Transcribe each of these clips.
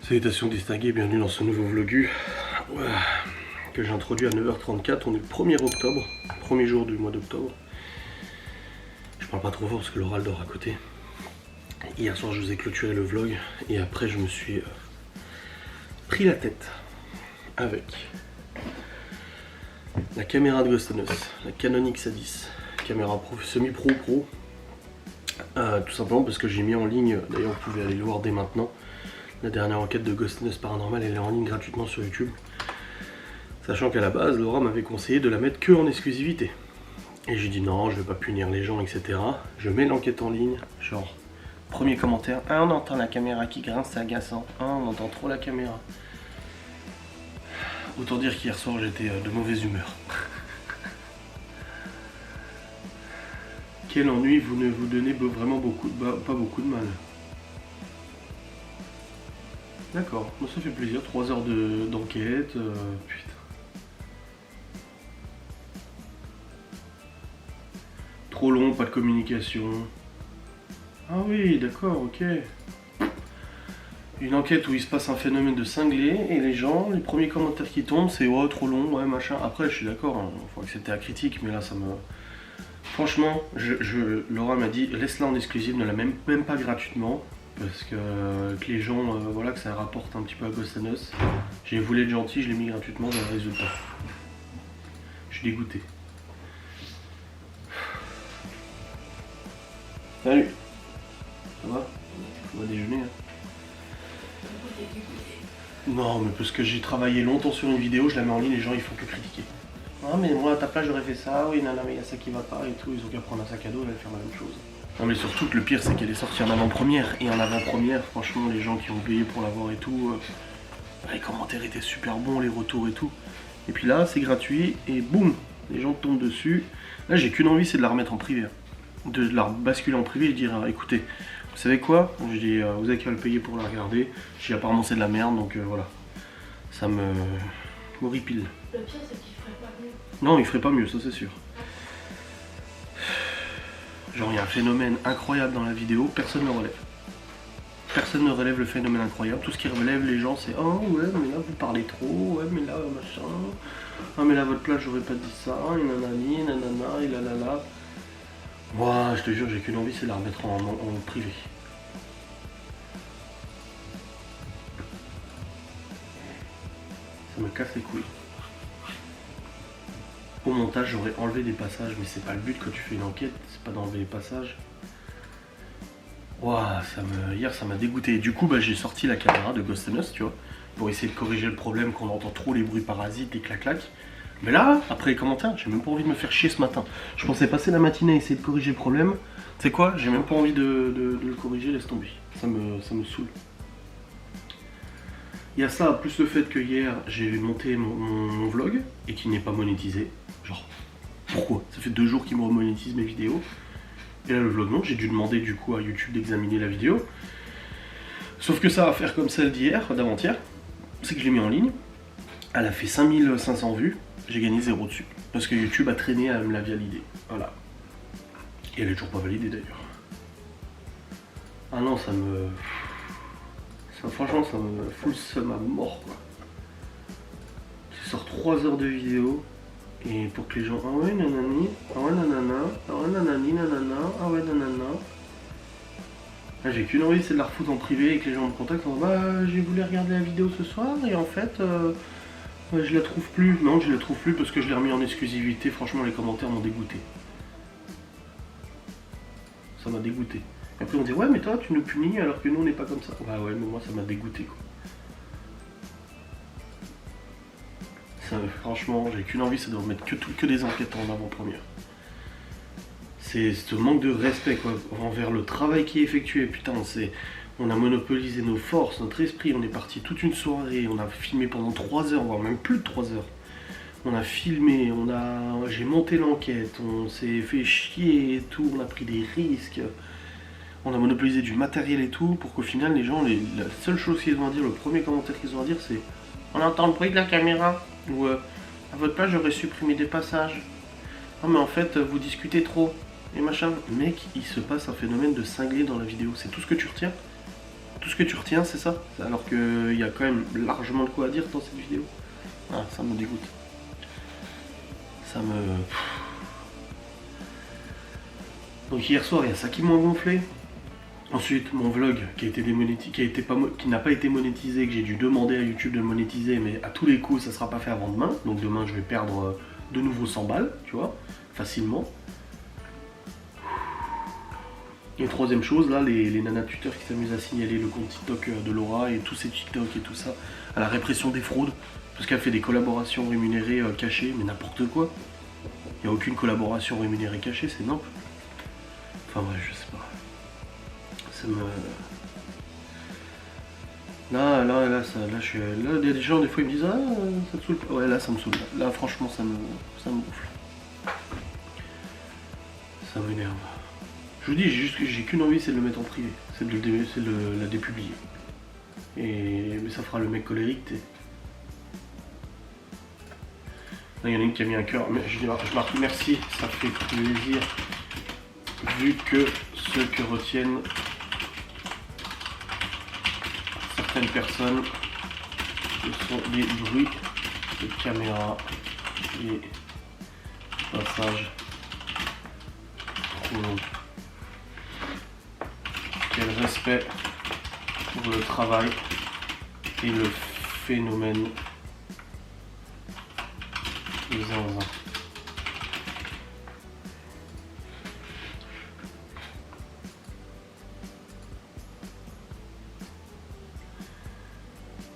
Salutations distinguées, bienvenue dans ce nouveau vlogu que j'ai introduit à 9h34. On est le 1er octobre, premier jour du mois d'octobre. Je parle pas trop fort parce que l'oral dort à côté. Hier soir je vous ai clôturé le vlog et après je me suis pris la tête avec la caméra de Ghost and Us, la Canon X-A10, caméra semi-pro pro. Tout simplement parce que j'ai mis en ligne, d'ailleurs vous pouvez aller le voir dès maintenant, la dernière enquête de Ghost and Us Paranormal, elle est en ligne gratuitement sur YouTube. Sachant qu'à la base, Laura m'avait conseillé de la mettre que en exclusivité. Et j'ai dit non, je vais pas punir les gens, etc. Je mets l'enquête en ligne, genre, premier commentaire, ah on entend la caméra qui grince, c'est agaçant, ah on entend trop la caméra. Autant dire qu'hier soir j'étais de mauvaise humeur. Quel ennui, vous ne vous donnez vraiment pas beaucoup de mal. D'accord, moi ça fait plaisir, 3 heures d'enquête, putain. Trop long, pas de communication. Ah oui, d'accord, ok. Une enquête où il se passe un phénomène de cinglé et les gens, les premiers commentaires qui tombent, c'est oh trop long, ouais machin. Après je suis d'accord, hein, faut accepter la critique, mais là ça me... Franchement, Laura m'a dit laisse-la en exclusive, ne la même pas gratuitement. Parce que les gens, voilà, que ça rapporte un petit peu à Ghost and Us. J'ai voulu être gentil, je l'ai mis gratuitement dans le résultat. Je suis dégoûté. Salut. Ça va? On va déjeuner, hein. Non, mais parce que j'ai travaillé longtemps sur une vidéo, je la mets en ligne, les gens ils font que critiquer. Ah mais moi à ta place j'aurais fait ça, oui, non, mais il y a ça qui va pas et tout, ils ont qu'à prendre un sac à dos et faire la même chose. Non mais surtout que le pire c'est qu'elle est sortie en avant-première, et en avant-première franchement les gens qui ont payé pour l'avoir et tout, les commentaires étaient super bons, les retours et tout. Et puis là c'est gratuit et boum, les gens tombent dessus. Là j'ai qu'une envie, c'est de la remettre en privé, de la basculer en privé et dire écoutez, vous savez quoi, je dis vous avez qu'à le payer pour la regarder, je dis apparemment c'est de la merde donc voilà, ça me horripile. Le pire c'est qu'il ferait pas mieux. Non il ferait pas mieux, ça c'est sûr. Genre il y a un phénomène incroyable dans la vidéo, personne ne relève. Personne ne relève le phénomène incroyable. Tout ce qui relève les gens c'est oh ouais mais là vous parlez trop, ouais mais là machin, ah mais là à votre place j'aurais pas dit ça, et nanani, nanana, et là là là. Moi je te jure j'ai qu'une envie, c'est de la remettre en privé. Ça me casse les couilles. Au montage j'aurais enlevé des passages, mais c'est pas le but quand tu fais une enquête, c'est pas d'enlever les passages. Ouah, hier ça m'a dégoûté. Et du coup j'ai sorti la caméra de Ghost and Us, tu vois, pour essayer de corriger le problème qu'on entend trop les bruits parasites et clac-clac. Mais là, après les commentaires, j'ai même pas envie de me faire chier ce matin. Je pensais passer la matinée à essayer de corriger le problème. Tu sais quoi, j'ai même pas envie de le corriger, laisse tomber. Ça me saoule. Il y a ça, plus le fait que hier j'ai monté mon vlog et qu'il n'est pas monétisé. Genre, pourquoi? Ça fait 2 jours qu'ils me remonétisent mes vidéos. Et là le vlog non, j'ai dû demander du coup à YouTube d'examiner la vidéo. Sauf que ça va faire comme celle d'hier, d'avant-hier. C'est que je l'ai mis en ligne. Elle a fait 5500 vues. J'ai gagné 0 dessus. Parce que YouTube a traîné à me la valider. Voilà. Et elle est toujours pas validée d'ailleurs. Ah non, franchement, ça me fout le seum à mort, quoi. Tu sors 3 heures de vidéo, et pour que les gens... Ah ouais, nanani, ah ouais, nanana, ah ouais, nanani, nanana, ah ouais, nanana. Là, j'ai qu'une envie, c'est de la refoutre en privé et que les gens me contactent en disant bah, j'ai voulu regarder la vidéo ce soir, et en fait, je la trouve plus. Non, je la trouve plus parce que je l'ai remis en exclusivité. Franchement, les commentaires m'ont dégoûté. Ça m'a dégoûté. Et après on dit ouais mais toi tu nous punis alors que nous on n'est pas comme ça. Bah ouais mais moi ça m'a dégoûté quoi. Ça, franchement j'ai qu'une envie, c'est de remettre que des enquêtes en avant-première. C'est ce manque de respect quoi envers le travail qui est effectué. Putain on a monopolisé nos forces, notre esprit, on est parti toute une soirée, on a filmé pendant 3 heures, voire même plus de 3 heures. On a filmé, j'ai monté l'enquête, on s'est fait chier et tout, on a pris des risques. On a monopolisé du matériel et tout pour qu'au final les gens, la seule chose qu'ils ont à dire, le premier commentaire qu'ils ont à dire c'est on entend le bruit de la caméra ou à votre place j'aurais supprimé des passages. Non mais en fait vous discutez trop et machin. Mec, il se passe un phénomène de cinglé dans la vidéo, c'est tout ce que tu retiens? Tout ce que tu retiens, c'est ça? Alors qu'il y a quand même largement de quoi à dire dans cette vidéo. Ah, ça me dégoûte. Ça me... Donc hier soir, il y a ça qui m'a gonflé. Ensuite, mon vlog qui a été démonétisé, qui n'a pas été monétisé, que j'ai dû demander à YouTube de le monétiser, mais à tous les coups, ça sera pas fait avant demain. Donc demain, je vais perdre de nouveau 100 balles, tu vois, facilement. Et troisième chose, là, les nanas tuteurs qui s'amusent à signaler le compte TikTok de Laura et tous ces TikTok et tout ça à la répression des fraudes, parce qu'elle fait des collaborations rémunérées cachées, mais n'importe quoi. Il n'y a aucune collaboration rémunérée cachée, c'est n'importe. Enfin bref, je sais pas. Ça me... Là, je suis... Là, il y a des gens, des fois, ils me disent « Ah, ça te saoule pas ?» Ouais, là, ça me saoule. Là, franchement, ça me gonfle. Ça m'énerve. Je vous dis, j'ai qu'une envie, c'est de le mettre en privé. C'est de la dépublier. Mais ça fera le mec colérique, t'es. Là, il y en a une qui a mis un cœur. Mais je marque merci, ça fait plaisir. Vu que ce que retiennent certaines personnes, ce sont des bruits de caméra et passages trop longs. Quel respect pour le travail et le phénomène de zinzin.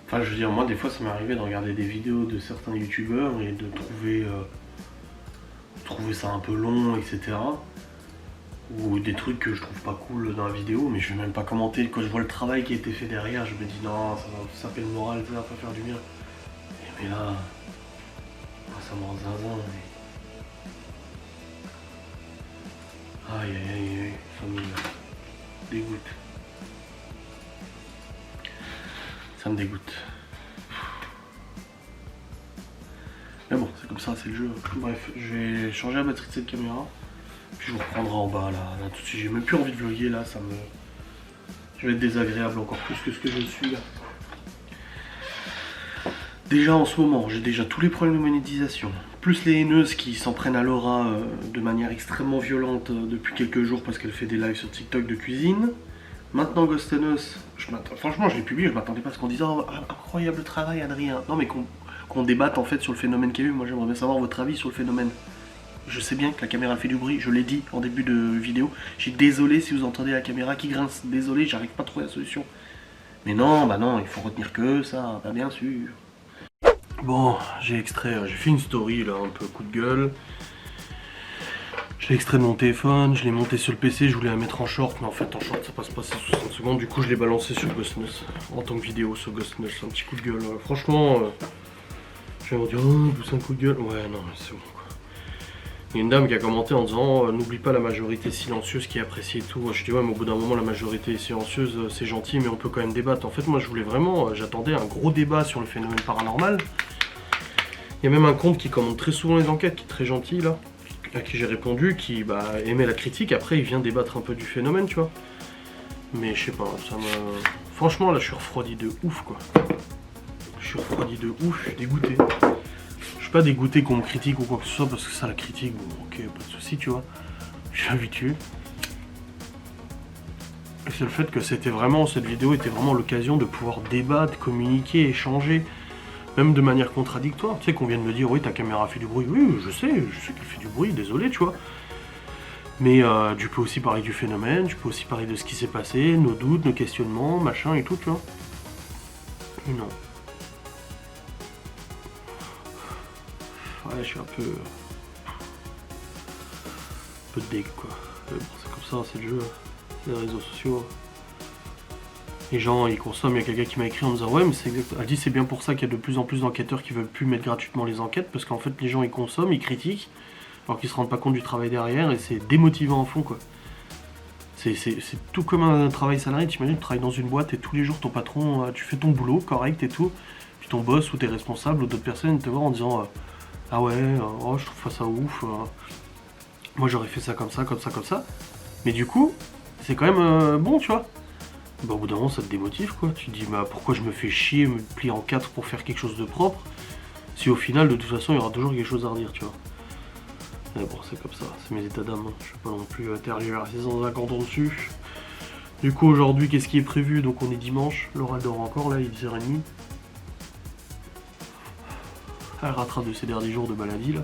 Enfin, je veux dire, moi, des fois, ça m'est arrivé de regarder des vidéos de certains youtubeurs et de trouver ça un peu long, etc. Ou des trucs que je trouve pas cool dans la vidéo, mais je vais même pas commenter. Quand je vois le travail qui a été fait derrière, je me dis non, ça va saper le moral, ça va pas faire du bien. Mais là, ça me rend zinzin. Aïe aïe aïe aïe, ça me dégoûte. Ça me dégoûte. Mais bon, c'est comme ça, c'est le jeu. Bref, je vais changer la batterie de cette caméra. Puis je vous reprendrai en bas là tout de suite. J'ai même plus envie de vlogger là, je vais être désagréable encore plus que ce que je suis là. Déjà en ce moment, j'ai déjà tous les problèmes de monétisation. Plus les haineuses qui s'en prennent à Laura de manière extrêmement violente depuis quelques jours parce qu'elle fait des lives sur TikTok de cuisine. Maintenant Ghost and Us, franchement je l'ai publié, je m'attendais pas à ce qu'on dise oh, incroyable travail Adrien. Non mais qu'on débatte en fait sur le phénomène qu'il y a eu. Moi j'aimerais bien savoir votre avis sur le phénomène. Je sais bien que la caméra fait du bruit, je l'ai dit en début de vidéo. Je suis désolé si vous entendez la caméra qui grince, désolé, j'arrive pas à trouver la solution. Mais non, bah non, il faut retenir que ça, bah bien sûr. Bon, j'ai fait une story là, un peu coup de gueule. Je l'ai extrait de mon téléphone, je l'ai monté sur le PC, je voulais la mettre en short, mais en fait en short ça passe pas 60 secondes, du coup je l'ai balancé sur Ghost and Us, en tant que vidéo sur Ghost and Us, un petit coup de gueule. Franchement, je vais vous dire, oh, c'est un coup de gueule, ouais non mais c'est bon quoi. Il y a une dame qui a commenté en disant n'oublie pas la majorité silencieuse qui apprécie et tout. Je dis ouais mais au bout d'un moment la majorité silencieuse c'est gentil mais on peut quand même débattre. En fait moi je voulais vraiment, j'attendais un gros débat sur le phénomène paranormal. Il y a même un compte qui commente très souvent les enquêtes, qui est très gentil là, à qui j'ai répondu, qui aimait la critique, après il vient débattre un peu du phénomène tu vois. Mais je sais pas, ça me... Franchement là je suis refroidi de ouf quoi. Je suis refroidi de ouf, je suis dégoûté. Je suis pas dégoûté qu'on me critique ou quoi que ce soit parce que ça la critique, bon ok pas de soucis tu vois. Je suis habitué. Et c'est le fait que cette vidéo était vraiment l'occasion de pouvoir débattre, communiquer, échanger. Même de manière contradictoire, tu sais qu'on vient de me dire oui ta caméra fait du bruit, oui je sais qu'elle fait du bruit, désolé tu vois. Mais tu peux aussi parler du phénomène, tu peux aussi parler de ce qui s'est passé, nos doutes, nos questionnements, machin et tout tu vois. Mais non. Ouais je suis un peu deg quoi. Mais bon, c'est comme ça, c'est le jeu, les réseaux sociaux. Les gens ils consomment, il y a quelqu'un qui m'a écrit en me disant ouais mais c'est exact. Elle dit c'est bien pour ça qu'il y a de plus en plus d'enquêteurs qui veulent plus mettre gratuitement les enquêtes parce qu'en fait les gens ils consomment, ils critiquent alors qu'ils se rendent pas compte du travail derrière et c'est démotivant en fond quoi. C'est tout comme un travail salarié, t'imagines tu travailles dans une boîte et tous les jours ton patron, tu fais ton boulot correct et tout, puis ton boss ou tes responsables ou d'autres personnes te voient en disant ah ouais, oh je trouve ça ouf, moi j'aurais fait ça comme ça, comme ça, comme ça. Mais du coup, c'est quand même bon tu vois. Bah, au bout d'un moment, ça te démotive, quoi. Tu te dis, bah, pourquoi je me fais chier, me plier en 4 pour faire quelque chose de propre, si au final, de toute façon, il y aura toujours quelque chose à redire, tu vois. Mais bon, c'est comme ça, c'est mes états d'âme, hein. Je vais pas non plus tergiverser sans un cordon dessus. Du coup, aujourd'hui, qu'est-ce qui est prévu? Donc, on est dimanche, Laura dort encore, là, il est 10h30. Elle rattrape de ses derniers jours de maladie, là.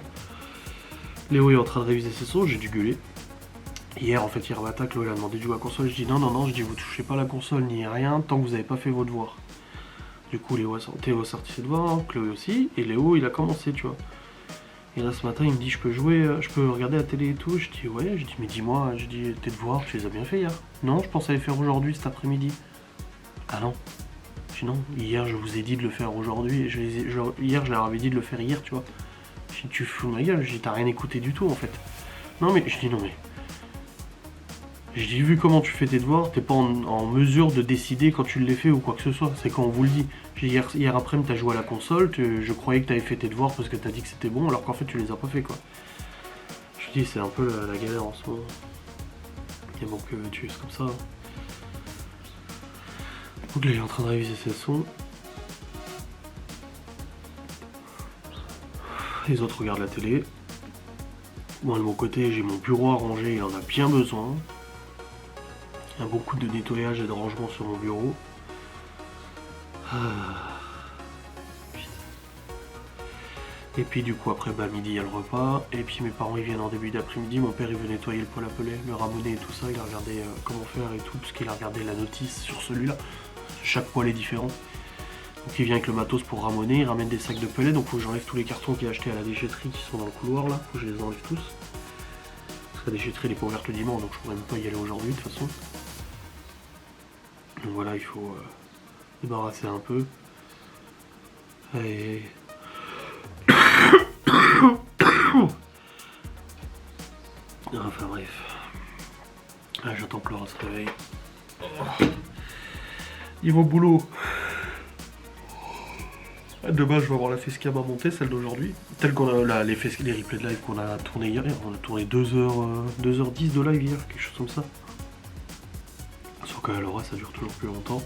Léo est en train de réviser ses sauts, j'ai dû gueuler. Hier matin, Chloé a demandé de jouer à la console. Je dis non, je dis vous touchez pas la console ni rien tant que vous avez pas fait vos devoirs. Du coup, Théo a sorti ses devoirs, hein, Chloé aussi, et Léo il a commencé, tu vois. Et là ce matin, il me dit je peux jouer, je peux regarder la télé et tout. Je dis ouais, je dis mais dis-moi, je dis tes devoirs, tu les as bien fait hier? Non, je pensais les faire aujourd'hui, cet après-midi. Ah non. Je dis non, hier je vous ai dit de le faire aujourd'hui, hier je leur avais dit de le faire hier, tu vois. Je dis tu fous ma gueule, je dis t'as rien écouté du tout en fait. Non mais, je dis non mais. J'ai vu comment tu fais tes devoirs, t'es pas en mesure de décider quand tu les fais ou quoi que ce soit, c'est quand on vous le dit. Hier après-midi t'as joué à la console, je croyais que t'avais fait tes devoirs parce que t'as dit que c'était bon alors qu'en fait tu les as pas fait quoi. Je dis c'est un peu la galère en ce moment. Et bon que tu es comme ça. Donc là il est en train de réviser ses sons. Les autres regardent la télé. Moi de mon côté j'ai mon bureau à ranger, il en a bien besoin. Il y a beaucoup de nettoyage et de rangement sur mon bureau. Et puis du coup après midi il y a le repas. Et puis mes parents ils viennent en début d'après-midi. Mon père il veut nettoyer le poêle à poulet, le ramoner et tout ça. Il a regardé comment faire et tout. Parce qu'il a regardé la notice sur celui-là. Chaque poêle est différent. Donc il vient avec le matos pour ramoner. Il ramène des sacs de pellet. Donc faut que j'enlève tous les cartons qu'il a achetés à la déchetterie qui sont dans le couloir là. Faut que je les enlève tous. Parce que la déchetterie elle est pas ouverte le dimanche. Donc je pourrais même pas y aller aujourd'hui de toute façon. Donc voilà, il faut débarrasser un peu. Et... enfin bref. Là, j'attends que Laura se réveille. Niveau boulot. Demain, je vais avoir la facecam à monter, celle d'aujourd'hui. Telle qu'on a les replays de live qu'on a tourné hier. On a tourné 2h10 de live hier, quelque chose comme ça. Sauf qu'à Laura, ça dure toujours plus longtemps.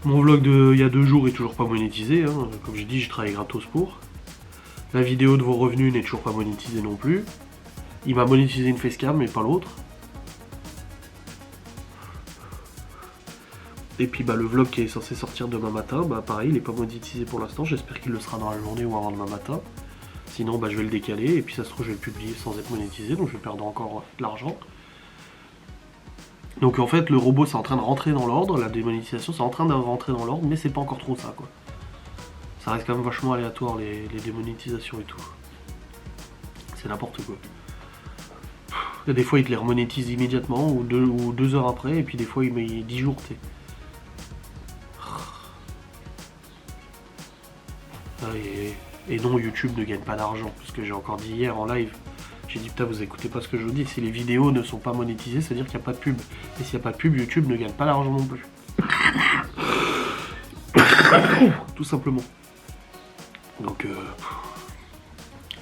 Mon vlog il y a 2 jours est toujours pas monétisé, hein. Comme j'ai dit, je travaille gratos pour. La vidéo de vos revenus n'est toujours pas monétisée non plus. Il m'a monétisé une facecam mais pas l'autre. Et puis bah, le vlog qui est censé sortir demain matin, bah pareil, il n'est pas monétisé pour l'instant. J'espère qu'il le sera dans la journée ou avant demain matin. Sinon bah, je vais le décaler et puis ça se trouve je vais le publier sans être monétisé, donc je vais perdre encore de l'argent. Donc en fait le robot c'est en train de rentrer dans l'ordre, la démonétisation c'est en train de rentrer dans l'ordre, mais c'est pas encore trop ça quoi. Ça reste quand même vachement aléatoire les démonétisations et tout. C'est n'importe quoi. Il y a des fois ils te les remonétisent immédiatement ou 2 heures après et puis des fois ils mettent 10 jours tu sais. Et non, YouTube ne gagne pas d'argent, parce que j'ai encore dit hier en live, j'ai dit putain vous écoutez pas ce que je vous dis, si les vidéos ne sont pas monétisées, c'est à dire qu'il n'y a pas de pub. Et s'il n'y a pas de pub, YouTube ne gagne pas d'argent non plus. Tout simplement. Donc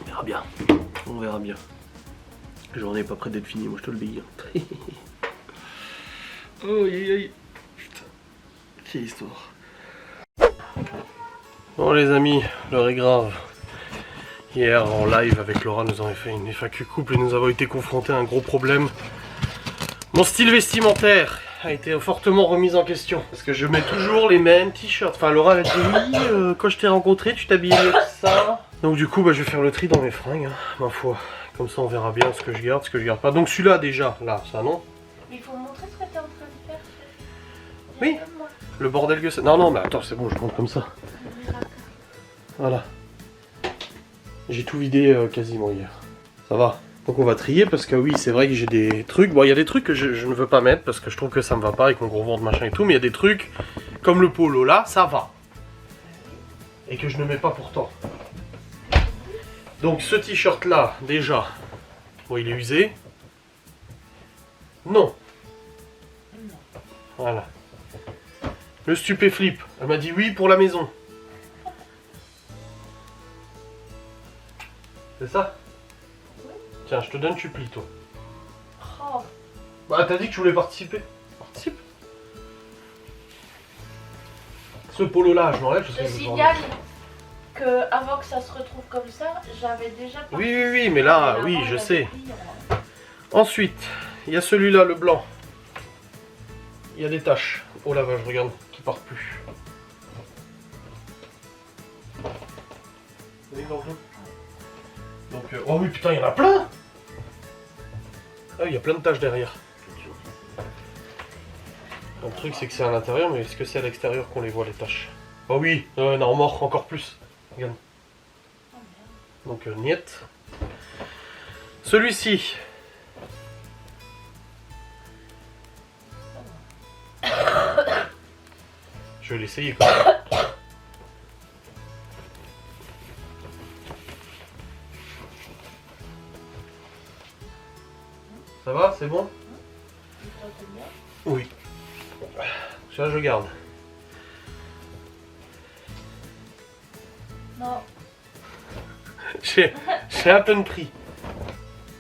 on verra bien. On verra bien. La journée n'est pas près d'être finie, moi je te le dis. Oh aïe. Putain. Quelle histoire. Bon les amis, l'heure est grave. Hier en live avec Laura nous avons fait une FAQ couple et nous avons été confrontés à un gros problème. Mon style vestimentaire a été fortement remis en question. Parce que je mets toujours les mêmes t-shirts. Enfin Laura a dit oui, quand je t'ai rencontré tu t'habillais mieux que ça. Donc du coup bah, je vais faire le tri dans mes fringues, hein, ma foi. Comme ça on verra bien ce que je garde, ce que je garde pas. Donc celui-là déjà, là, ça non. Il faut montrer ce que t'es en train de faire. Oui. Le bordel que c'est. Non mais attends c'est bon je monte comme ça. Voilà. J'ai tout vidé quasiment hier. Ça va. Donc on va trier parce que oui c'est vrai que j'ai des trucs. Bon il y a des trucs que je ne veux pas mettre parce que je trouve que ça me va pas avec mon gros ventre machin et tout. Mais il y a des trucs comme le polo là, ça va. Et que je ne mets pas pourtant. Donc ce t-shirt là déjà. Bon il est usé. Non. Voilà. Le stupéflip. Elle m'a dit oui pour la maison. C'est ça? Oui. Tiens, je te donne, tu plies, toi. Oh. Bah, t'as dit que tu voulais participer. Participe. Ce polo-là, je m'enlève. Je signale que avant que ça se retrouve comme ça, j'avais déjà... Oui, mais là, oui, je sais. Ensuite, il y a celui-là, le blanc. Il y a des taches au lavage, regarde, qui partent plus. Donc, oh oui, putain, il y en a plein. Ah oui, il y a plein de taches derrière. Le truc, c'est que c'est à l'intérieur, mais est-ce que c'est à l'extérieur qu'on les voit, les taches? Oh oui, non, mort, encore plus. Regarde. Donc, niet. Celui-ci. Je vais l'essayer quand même. Ça va, c'est bon? Oui. Ça, je garde. Non. J'ai à peine pris.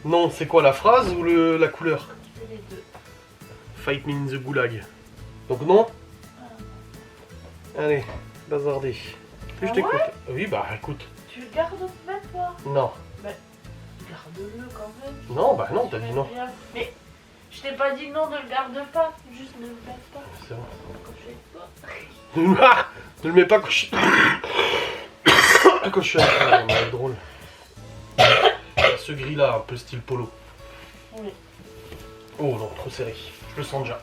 Non, c'est quoi, la phrase ou la couleur? C'est les deux. Fight me in the goulag. Donc non? Allez, bazardé. Ah Je t'écoute. ouais? Oui, bah écoute. Tu le gardes même pas? Non. Garde-le quand même. Non, bah non, t'as dit non. Bien. Mais je t'ai pas dit non, ne le garde pas. Juste ne le mets pas. C'est bon. Quand je fais pas. Ah, ne le mets pas quand je... quand je suis avec toi, drôle. Il y a ce gris là, un peu style polo. Oui. Oh non, trop serré. Je le sens déjà.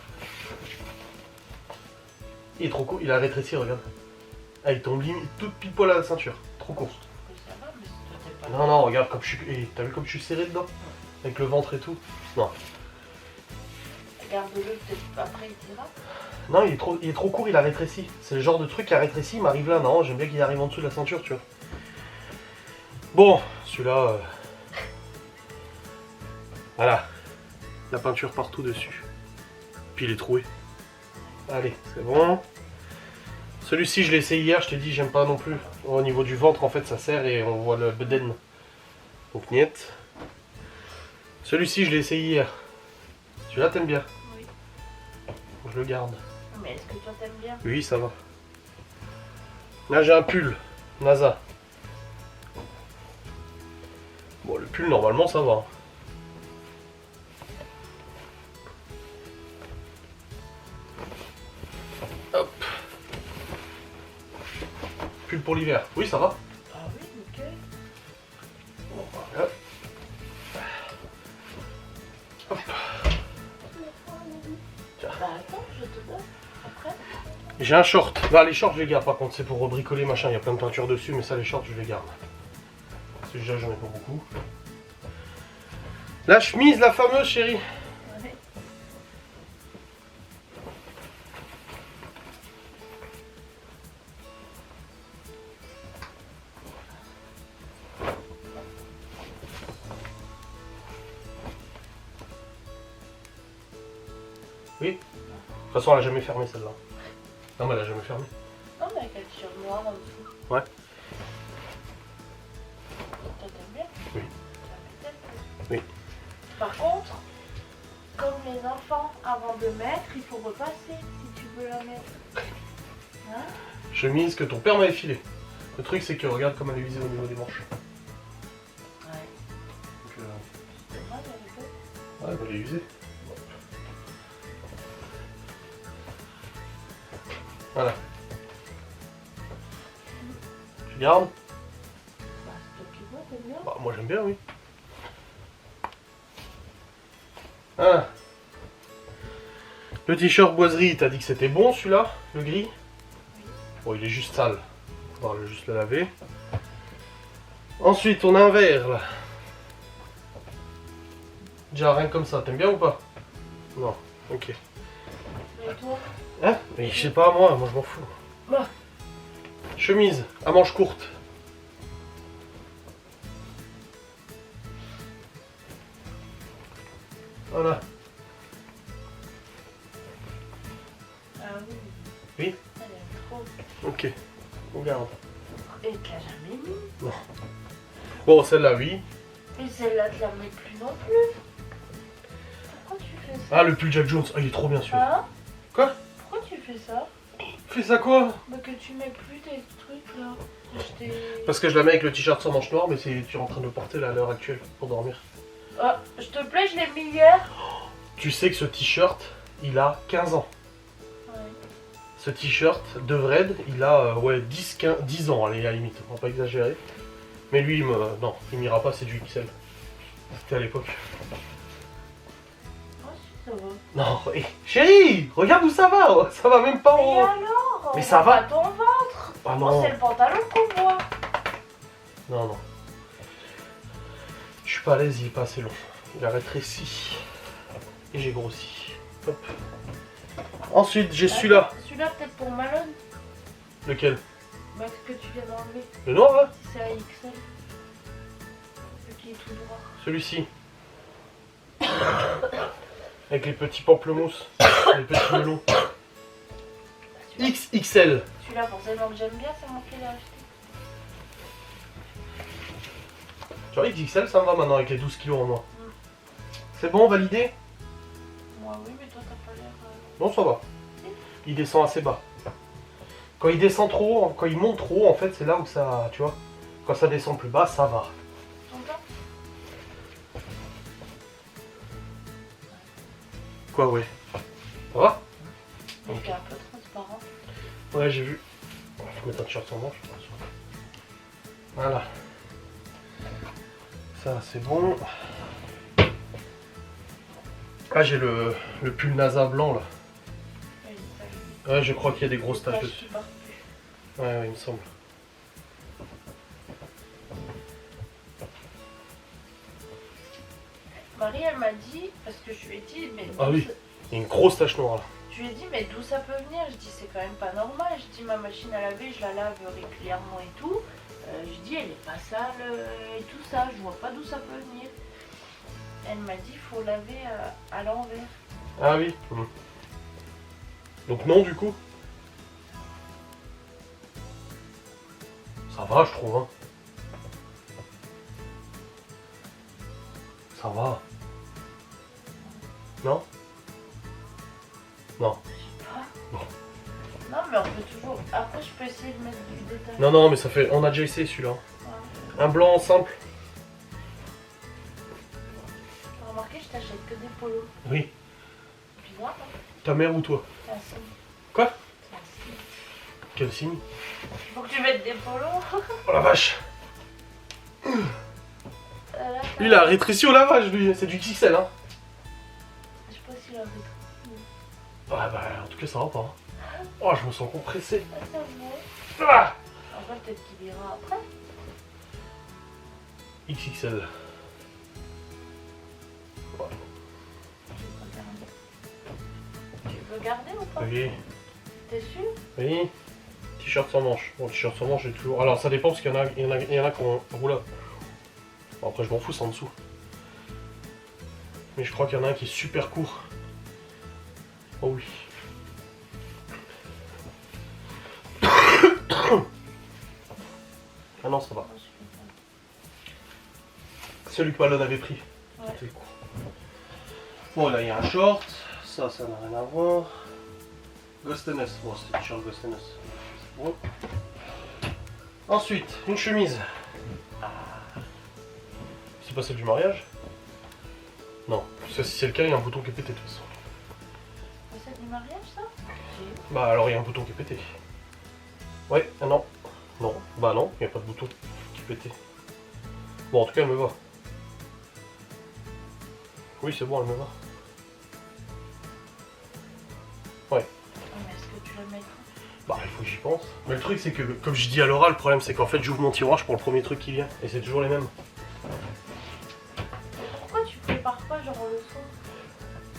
Il est trop court, il a rétréci, regarde. Ah, il tombe limite toute pile poil à la ceinture. Trop court. Ça va, mais toi t'es pas... Non, non, regarde comme je suis... T'as vu comme je suis serré dedans? Avec le ventre et tout. Non. Garde-le, peut-être après il t'ira. Non, il est trop court, il a rétréci. C'est le genre de truc qui a rétréci, il m'arrive là. Non, j'aime bien qu'il arrive en dessous de la ceinture, tu vois. Bon, celui-là... Voilà. La peinture partout dessus. Puis il est troué. Allez, c'est bon. Celui-ci, je l'ai essayé hier, je t'ai dit, j'aime pas non plus. Au niveau du ventre, en fait, ça serre et on voit le beden. Donc, niet. Celui-ci, je l'ai essayé hier. Celui-là, t'aimes bien? Oui. Je le garde. Mais est-ce que toi t'aimes bien? Oui, ça va. Là, j'ai un pull. NASA. Bon, le pull, normalement, ça va. Hop. Pull pour l'hiver. Oui, ça va. Ah oui, nickel. Bon, voilà. Hop. Bah attends, je te donne. Après. J'ai un short. Bah, les shorts, je les garde. Par contre, c'est pour bricoler, machin. Il y a plein de peinture dessus, mais ça, les shorts, je les garde. Parce que déjà, j'en ai pas beaucoup. La chemise, la fameuse, chérie. Ouais. Oui. De toute façon, elle a jamais fermé celle-là. Non, mais elle a jamais fermé. Non, mais avec un t-shirt noir en dessous. Ouais. Toi t'aimes bien? Oui. Ça m'étonne. Oui. Par contre, comme les enfants, avant de mettre, il faut repasser si tu veux la mettre. Hein? Chemise que ton père m'avait filée. Le truc, c'est que regarde comme elle est visée au niveau des manches. Ouais. Donc, C'est dommage, elle est belle. ouais, elle est usée. Voilà. Tu gardes? Bah, c'est toi qui vois, t'aimes bien? Bah, moi j'aime bien, oui. Ah. Le t-shirt boiserie, t'as dit que c'était bon celui-là, le gris? Bon, il est juste sale. On va juste le laver. Ensuite, on a un vert là. Déjà, rien que comme ça, t'aimes bien ou pas? Non, ok. Et toi? Hein? Mais je sais pas, moi je m'en fous. Bah. Chemise à manches courtes. Voilà. Ah oui. Oui? Elle aime trop. Ok. On garde. Et tu l'as jamais mis? Bon, celle-là, oui. Et celle-là, tu la mets plus non plus. Pourquoi tu fais ça? Ah, le pull Jack Jones. Ah, il est trop bien celui-là. Hein? Quoi? Pourquoi tu fais ça? Fais ça quoi? Mais que tu mets plus tes trucs là. Parce que je la mets avec le t-shirt sans manche noire, mais tu es en train de le porter là à l'heure actuelle pour dormir. Ah, je te plaît, je l'ai mis hier. Tu sais que ce t-shirt, il a 15 ans. Ouais. Ce t-shirt de Vred, il a ouais, 10 ans, allez, à la limite, on va pas exagérer. Mais lui, non, il m'ira pas, c'est du XL. C'était à l'époque. Oh, si, ça va. Non, hé, chérie, regarde où ça va même pas Mais en... alors? Mais on ça voit va. pas ton ventre. Ah Oh, non, c'est le pantalon qu'on voit. non, non. Je suis pas à l'aise, il est pas assez long. Il a rétréci. Et j'ai grossi. Hop. Ensuite, j'ai celui-là. Celui-là, peut-être pour Malone. Lequel? Bah, ce que tu viens d'enlever. Le noir, là? C'est à XL. Le qui est tout droit. Celui-ci. Avec les petits pamplemousses. Les petits melons. XXL. Celui-là, forcément que j'aime bien, ça manquait d'acheter. Tu vois, XXL, ça me va maintenant avec les 12 kilos en moins. C'est bon, validé? Moi, oui, mais toi, t'as pas l'air. Non, ça va. Il descend assez bas. Quand il descend trop haut, quand il monte trop haut, en fait, c'est là où ça, tu vois. Quand ça descend plus bas, ça va. T'entends? Quoi, ouais. Ça va? Il Ok. fait un peu transparent. Ouais, j'ai vu. Faut mettre un t-shirt sans manche. Voilà. Ça, c'est bon. Ah, j'ai le pull NASA blanc, là. Ouais, il est pas- Ouais, je crois qu'il y a des grosses taches qui dessus. partent plus. Ouais, il me semble. Marie, elle m'a dit, parce que je lui ai dit, mais Ah d'où oui. ça- Il y a une grosse tache noire, là. je lui ai dit, mais d'où ça peut venir? Je dis, c'est quand même pas normal. Je dis, ma machine à laver, je la lave régulièrement et tout. Je dis, elle est pas sale et tout ça. Je vois pas d'où ça peut venir. Elle m'a dit, faut laver à l'envers. Ah oui. Donc non, du coup. Ça va, je trouve, hein. Ça va. Non? Non. Non, mais on peut toujours. Après, je peux essayer de mettre du détail. Non, non, mais ça fait... On a déjà essayé celui-là. Ouais. Un blanc simple. T'as remarqué, je t'achète que des polos. Oui. Bizarre, hein? Ta mère ou toi? C'est un signe. Quoi? C'est un signe. Quel signe? Faut que tu mettes des polos. Oh la vache. Là, Lui, il a rétréci au lavage, lui. C'est du XXL, hein. je sais pas s'il a rétréci. Ah bah, en tout cas, ça va pas. hein. Oh, je me sens compressé. Ah, ça va. Ah Après, peut-être qu'il ira après. XXL. Ouais. Tu veux garder ou pas? Oui. T'es sûr? Oui. T-shirt sans manche. Bon, t-shirt sans manche, j'ai toujours. Alors, ça dépend parce qu'il y en a qui ont un roulade. Bon, après, je m'en fous, c'est en dessous. Mais je crois qu'il y en a un qui est super court. Oh oui. Ah non, ça va. Celui que Malone avait pris. Ouais. C'était court. Bon, là, il y a un short. Ça n'a rien à voir. Ghost and Us. Bon, c'est le t-shirt Ghost and Us. C'est bon. Ensuite, une chemise. C'est pas celle du mariage? Non. Parce que si c'est le cas, il y a un bouton qui est pété de toute façon. C'est du mariage, ça? Bah alors il y a un bouton qui est pété. Ouais, ah non. Non, bah non, il n'y a pas de bouton qui est pété. Bon, en tout cas, elle me va. Oui, c'est bon, elle me va. Ouais. Mais est-ce que tu la mets? Bah, il faut que j'y pense. Mais le truc, c'est que, comme je dis à l'oral, le problème, c'est qu'en fait, j'ouvre mon tiroir, je prends le premier truc qui vient. Et c'est toujours les mêmes. Pourquoi tu prépares pas genre le son?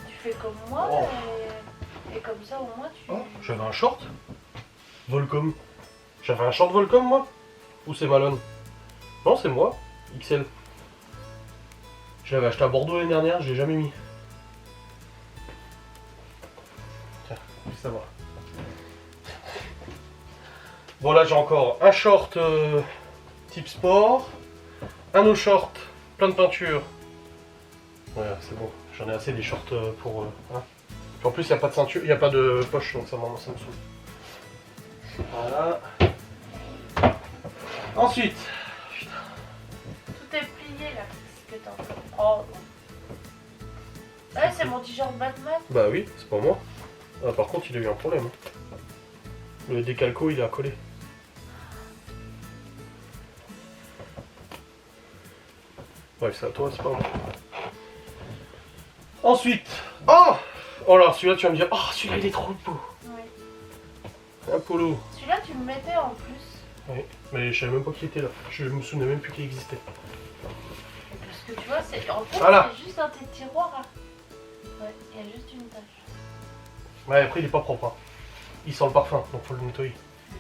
Tu fais comme moi Oh. et comme ça au moins tu... Oh, j'avais un short Volcom. J'avais un short Volcom, moi? Ou c'est Malone? Non, c'est moi. XL. Je l'avais acheté à Bordeaux l'année dernière, je l'ai jamais mis. Tiens, puis ça va. Bon, là j'ai encore un short type sport, un autre short plein de peinture. Ouais, c'est bon, j'en ai assez des shorts pour. Hein. Puis en plus, il n'y a pas de ceinture, il n'y a pas de poche, donc ça me saoule. Voilà. Ensuite. Tout est plié là. Qu'est-ce que t'en fais? Oh. Ouais, c'est mon t-shirt Batman. Bah oui, c'est pas moi. Ah, par contre, il a eu un problème. Le décalco, il est accolé. Ouais, c'est à toi, c'est pas moi. Ensuite. Oh! Oh là, celui-là, tu vas me dire, oh, celui-là, il est trop beau. Oui. Un polo. Celui-là, tu le mettais en plus. Oui, mais je savais même pas qu'il était là. Je me souvenais même plus qu'il existait. Parce que tu vois, c'est en fait, Voilà. c'est juste dans tes tiroirs. Hein. Ouais, il y a juste une tache. Ouais, après, il est pas propre. Hein. Il sent le parfum, donc faut le nettoyer.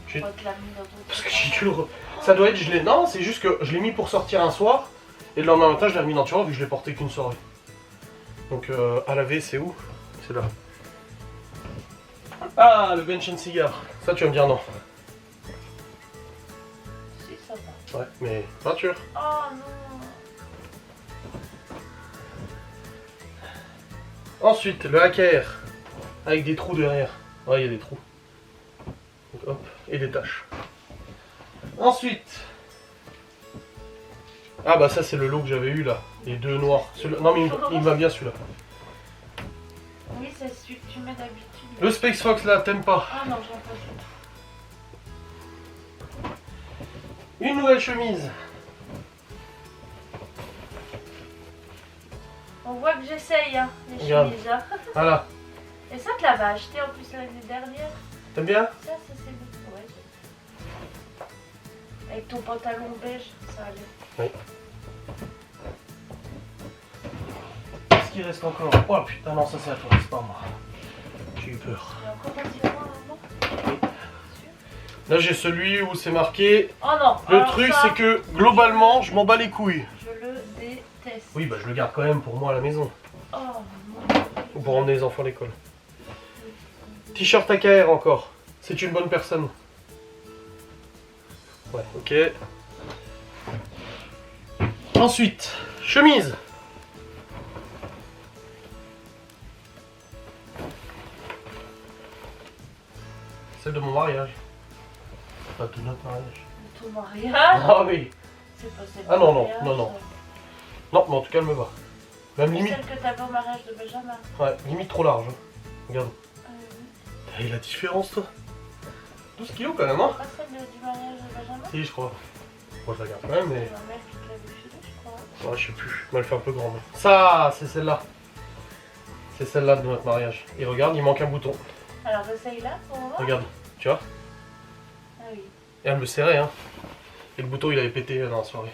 Je crois que la mis dans ton Parce que tiroir. j'ai dû le Ça doit être gelé. Non, c'est juste que je l'ai mis pour sortir un soir. Et le lendemain matin, je l'ai remis dans le tiroir vu que je l'ai porté qu'une soirée. Donc, à laver, c'est où? C'est là. Ah, le bench and cigar. Ça, tu vas me dire non. Si, ça va. Ouais, mais peinture. Oh non. Ensuite, le hacker. Avec des trous derrière. Ouais, il y a des trous. Donc, hop, et des taches. Ensuite. Ah bah ça c'est le lot que j'avais eu là. Les deux noirs. Non mais il me va bien celui-là. Oui, c'est celui que tu mets d'habitude. Le Space Fox là, t'aimes pas. Ah non, j'en peux plus. Une nouvelle chemise. On voit que j'essaye, hein, les Regarde. chemises. Hein. Voilà. Et ça, tu l'avais acheté en plus l'année dernière. T'aimes bien? Ça c'est bon. Ouais. Avec ton pantalon beige, ça allait. Oui. Qu'est-ce qu'il reste encore? Oh putain, non, ça c'est à toi, c'est pas à moi. J'ai eu peur. Il y a encore un tiroir avant. Là j'ai celui où c'est marqué. Oh non. Le alors truc ça, c'est que globalement je m'en bats les couilles. je le déteste. Oui bah je le garde quand même pour moi à la maison. Oh non. Ou pour emmener les enfants à l'école. T-shirt AKR encore. C'est une bonne personne. Ouais, ok. Ensuite, chemise. Celle de mon mariage. Pas de notre mariage. Ton mariage. Ah oui. C'est pas celle Ah du non, non, mariage, non, non. ça. Non, mais en tout cas, elle me va. Même C'est limite. celle que t'avais au mariage de Benjamin. Ouais, limite trop large. hein. Regarde. Oui. T'as vu la différence, toi 12 kilos quand même, hein? C'est pas celle du mariage de Benjamin. Si, je crois. Moi, je la garde quand même, mais. C'est ma mère qui te l'avait filé, je crois. Ouais, je sais plus. Moi, elle fait un peu grande. Ça, c'est celle-là. C'est celle-là de notre mariage. Et regarde, il manque un bouton. Alors essaye-la pour voir. Regarde, tu vois? Ah oui. Et elle me serrait, hein. Et le bouton, il avait pété dans la soirée.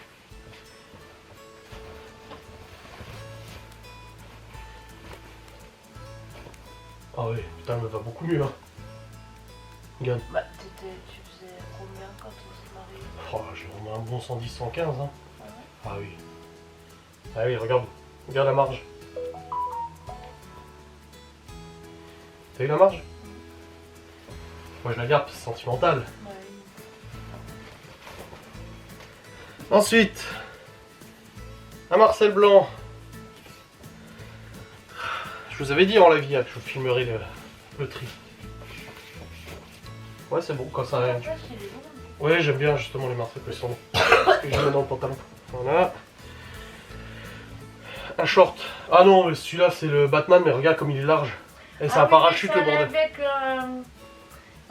Ah oui, putain, elle me va beaucoup mieux, hein. Regarde. Bah, tu faisais combien quand on s'est mariés? Oh, j'ai vraiment un bon 110, 115, hein. Ah ouais. Ah oui. Ah oui, regarde. Regarde la marge. T'as eu la marge? Moi, je la garde, c'est sentimental. Bah oui. Ensuite, un Marcel Blanc. Je vous avais dit en la vie que je vous filmerai le tri. Ouais, c'est bon quand ça. La poche, il est bon. Ouais, j'aime bien justement les Marcel qui sont bons. Parce que je mets dans le pantalon. Voilà. Un short. Ah non, mais celui-là c'est le Batman, mais regarde comme il est large. Et c'est Ah un oui, parachute mais le ça allait bordel. avec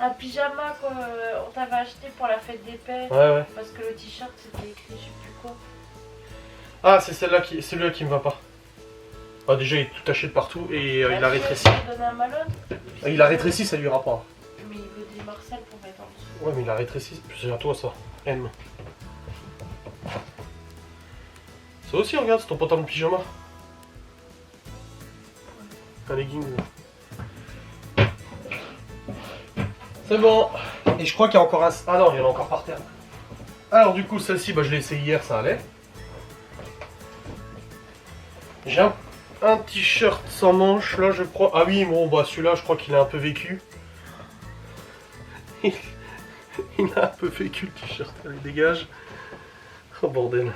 un pyjama qu'on t'avait acheté pour la fête des pères. Ouais, ouais. Parce que le t-shirt c'était écrit je sais plus quoi. Ah, c'est celui-là qui me va pas. Ah, déjà il est tout taché de partout et il a Bah, rétréci. tu lui donnes un malone. Il a rétréci, ça lui ira pas. Mais il veut des Marcel pour mettre en dessous. Ouais, mais il a rétréci. C'est à toi ça. M. Ça aussi, regarde, c'est ton pantalon de pyjama. Un legging. C'est bon. Et je crois qu'il y a encore un. Ah non, il y en a encore par terre. Alors, du coup, celle-ci, bah, je l'ai essayé hier, ça allait. J'ai un t-shirt sans manche, là, je crois. Ah oui, bon, bah, celui-là, je crois qu'il a un peu vécu. Il a un peu vécu le t-shirt, allez, dégage. Oh bordel.